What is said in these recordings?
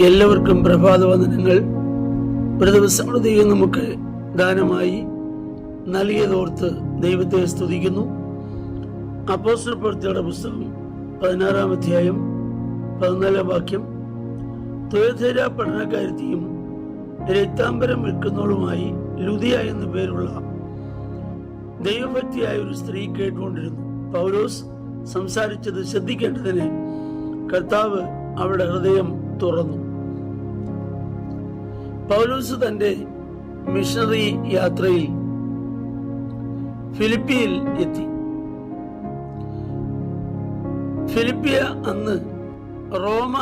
എല്ലാവർക്കും പ്രഭാതവന്ദനങ്ങൾ. ഒരു ദിവസം ദൈവം നമുക്ക് ദാനമായി നൽകിയതോർത്ത് ദൈവത്തെ സ്തുതിക്കുന്നു. അപ്പോസ്തലപ്രവൃത്തികളുടെ പുസ്തകം 16-ാം അധ്യായം 14-ാം വാക്യം. തുയഥൈര പഠനക്കാരത്തിയും രക്താംബരം വിൽക്കുന്നവളുമായി ലുദിയ എന്നു പേരുള്ള ദൈവഭക്തിയായ ഒരു സ്ത്രീ കേട്ടുകൊണ്ടിരുന്നു. പൗലോസ് സംസാരിച്ചത് ശ്രദ്ധിക്കേണ്ടതിന് കർത്താവ് അവരുടെ ഹൃദയം തുറന്നു. പൗലോസ് തന്റെ മിഷണറി യാത്രയിൽ ഫിലിപ്പിയിൽ എത്തി. ഫിലിപ്പിയ അന്ന് റോമ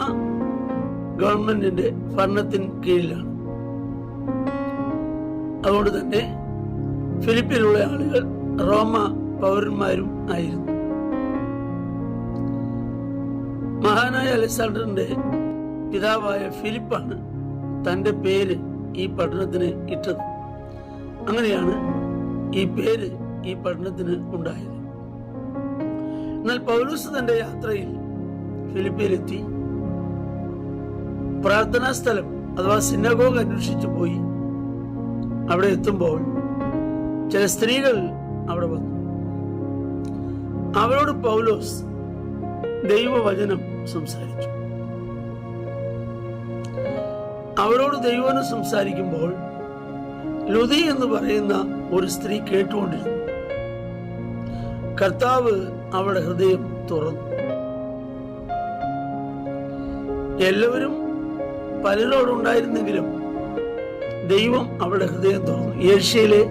ഗവൺമെന്റിന്റെ ഭരണത്തിന് കീഴിലാണ്. അതുകൊണ്ട് തന്നെ ഫിലിപ്പിയിലുള്ള ആളുകൾ റോമ പൗരന്മാരും ആയിരുന്നു. മഹാനായ അലക്സാണ്ടറിന്റെ പിതാവായ ഫിലിപ്പാണ് തന്റെ പേര് ഈ പട്ടണത്തിന് ഇട്ടത്. അങ്ങനെയാണ് ഈ പേര് ഈ പട്ടണത്തിന് ഉണ്ടായത്. എന്നാൽ പൗലോസ് തന്റെ യാത്രയിൽ ഫിലിപ്പിയിലെത്തി പ്രാർത്ഥനാ സ്ഥലം അഥവാ സിനഗോഗ് അന്വേഷിച്ചു പോയി. അവിടെ എത്തുമ്പോൾ ചില സ്ത്രീകൾ അവിടെ വന്നു. അവരോട് പൗലോസ് ദൈവവചനം സംസാരിച്ചു. അവരോട് ദൈവവചനം സംസാരിക്കുമ്പോൾ ലുദി എന്ന് പറയുന്ന ഒരു സ്ത്രീ കേട്ടുകൊണ്ടിരുന്നു. കർത്താവ് അവരുടെ ഹൃദയം തുറന്നു. എല്ലാവരും പലരോടുണ്ടായിരുന്നെങ്കിലും ദൈവം അവരുടെ ഹൃദയം തുറന്നു. ഏഷ്യയിലെ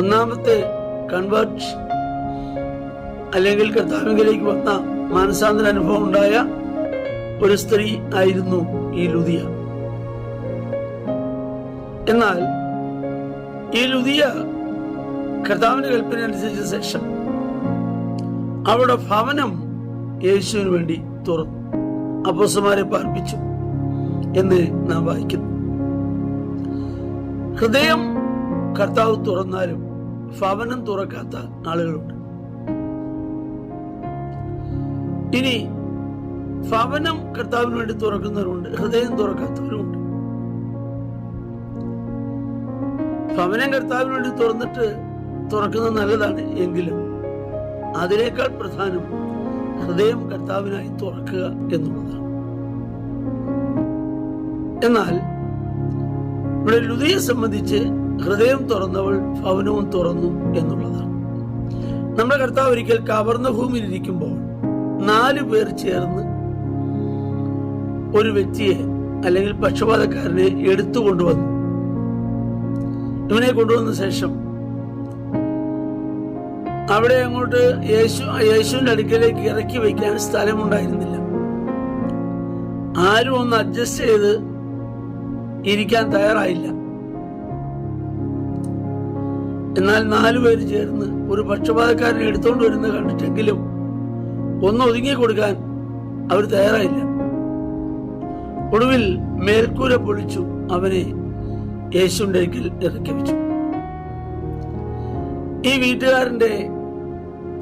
ഒന്നാമത്തെ കൺവേർട്ട് അല്ലെങ്കിൽ കർത്താവിലേക്ക് വന്ന മാനസാന്തര അനുഭവം ഉണ്ടായ ഒരു സ്ത്രീ ആയിരുന്നു ഈ ലുദിയ. എന്നാൽ ഈ ലുദിയ കർത്താവിന്റെ കൽപ്പന അനുസരിച്ച ശേഷം അവരുടെ ഭവനം യേശുവിന് വേണ്ടി തുറന്നു, അപ്പോസ്തലന്മാരെ പാർപ്പിച്ചു എന്ന് നാം വായിക്കുന്നു. ഹൃദയം കർത്താവ് തുറന്നാലും ഭവനം തുറക്കാത്ത ആളുകളുണ്ട്. ഇനി ഭവനം കർത്താവിന് വേണ്ടി തുറക്കുന്നവരുണ്ട്, ഹൃദയം തുറക്കാത്തവരുമുണ്ട്. ഭവനം കർത്താവിന് വേണ്ടി തുറക്കുന്നത് നല്ലതാണ്. എങ്കിലും അതിനേക്കാൾ പ്രധാനം ഹൃദയം കർത്താവിനായി തുറക്കുക എന്നുള്ളതാണ്. എന്നാൽ ഇവിടെ ലുദിയെ സംബന്ധിച്ച് ഹൃദയം തുറന്നവൾ ഭവനവും തുറന്നു എന്നുള്ളതാണ്. നമ്മുടെ കർത്താവ് ഒരിക്കൽ കവർന്നഭൂമിയിൽ ഇരിക്കുമ്പോൾ 4 പേർ ചേർന്ന് ഒരു വ്യക്തിയെ അല്ലെങ്കിൽ പക്ഷപാതക്കാരനെ എടുത്തുകൊണ്ടുവന്നു. ഇവനെ കൊണ്ടുവന്ന ശേഷം അവിടെ അങ്ങോട്ട് യേശുവിന്റെ അടുക്കലേക്ക് ഇറക്കി വയ്ക്കാൻ സ്ഥലമുണ്ടായിരുന്നില്ല. ആരും ഒന്ന് അഡ്ജസ്റ്റ് ചെയ്ത് ഇരിക്കാൻ തയ്യാറായില്ല. എന്നാൽ 4 പേര് ചേർന്ന് ഒരു പക്ഷപാതക്കാരനെ എടുത്തുകൊണ്ട് വരുന്നത് കണ്ടിട്ടെങ്കിലും ഒന്ന് ഒതുങ്ങി കൊടുക്കാൻ അവർ തയ്യാറായില്ല. ഒടുവിൽ മേൽക്കൂര പൊളിച്ചു അവനെ യേശുവിന്റെ അടുക്കൽ ഇറക്കി വെച്ചു. ഈ വീട്ടുകാരന്റെ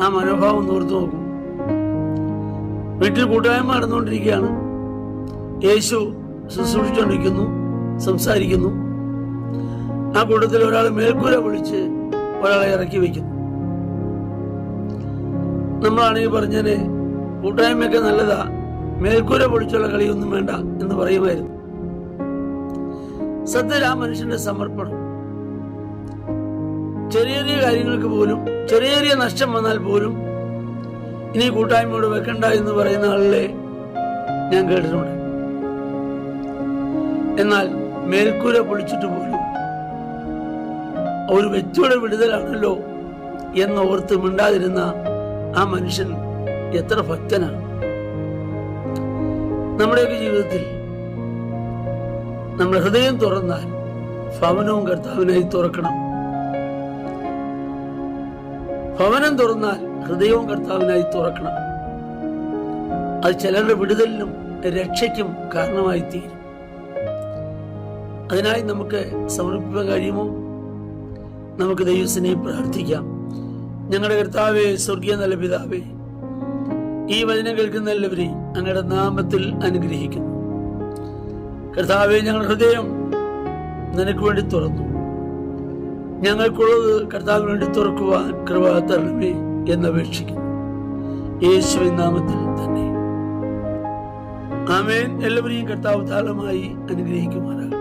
ആ മനോഭാവം ഓർത്തു നോക്കും. വീട്ടിൽ കൂട്ടായ്മ നടന്നുകൊണ്ടിരിക്കുകയാണ്. യേശു ശുശ്രൂഷിച്ചുകൊണ്ടിരിക്കുന്നു, സംസാരിക്കുന്നു. ആ കൂട്ടത്തിൽ ഒരാൾ മേൽക്കൂര പൊളിച്ച് ഒരാളെ ഇറക്കി വയ്ക്കുന്നു. നമ്മളാണെങ്കിൽ പറഞ്ഞാല് കൂട്ടായ്മയൊക്കെ നല്ലതാ, മേൽക്കൂര പൊളിച്ചുള്ള കളിയൊന്നും വേണ്ട എന്ന് പറയുമായിരുന്നു. സത്യത്തിൽ ആ മനുഷ്യന്റെ സമർപ്പണം, ചെറിയ ചെറിയ കാര്യങ്ങൾക്ക് പോലും, ചെറിയ ചെറിയ നഷ്ടം വന്നാൽ പോലും ഇനി കൂട്ടായ്മയോട് വെക്കണ്ട എന്ന് പറയുന്ന ആളുകളെ ഞാൻ കേട്ടിട്ടുണ്ട്. എന്നാൽ മേൽക്കൂര പൊളിച്ചിട്ട് പോലും ഒരു വ്യക്തിയുടെ വിടുതലാണല്ലോ എന്നോർത്ത് മിണ്ടാതിരുന്ന ആ മനുഷ്യൻ എത്ര ഭക്തനാണ്. നമ്മുടെയൊക്കെ ജീവിതത്തിൽ നമ്മുടെ ഹൃദയം തുറന്നാൽ ഭവനവും കർത്താവിനായി തുറക്കണം. ഭവനം തുറന്നാൽ ഹൃദയവും കർത്താവിനായി തുറക്കണം. അത് ചിലരുടെ വിടുതലിനും രക്ഷയ്ക്കും കാരണമായി തീരും. അതിനായി നമുക്ക് സമർപ്പിക്കാൻ കഴിയുമോ? നമുക്ക് ദൈവത്തിനെ പ്രാർത്ഥിക്കാം. ഞങ്ങളുടെ കർത്താവേ, സ്വർഗീയ നല്ല പിതാവേ, ഈ വചനം കേൾക്കുന്ന എല്ലാവരെയും അങ്ങയുടെ നാമത്തിൽ അനുഗ്രഹിക്കുന്നു. കർത്താവെ, ഞങ്ങളുടെ ഹൃദയം നിനക്ക് വേണ്ടി തുറന്നു. ഞങ്ങൾക്കുള്ളത് കർത്താവിന് വേണ്ടി തുറക്കുവാൻ കൃപ തരണമേ എന്നപേക്ഷിക്കുന്നു, യേശുവിൻ നാമത്തിൽ തന്നെ. ആമേൻ. എല്ലാവരെയും കർത്താവ് ധാരാളമായി അനുഗ്രഹിക്കുമാറാകട്ടെ.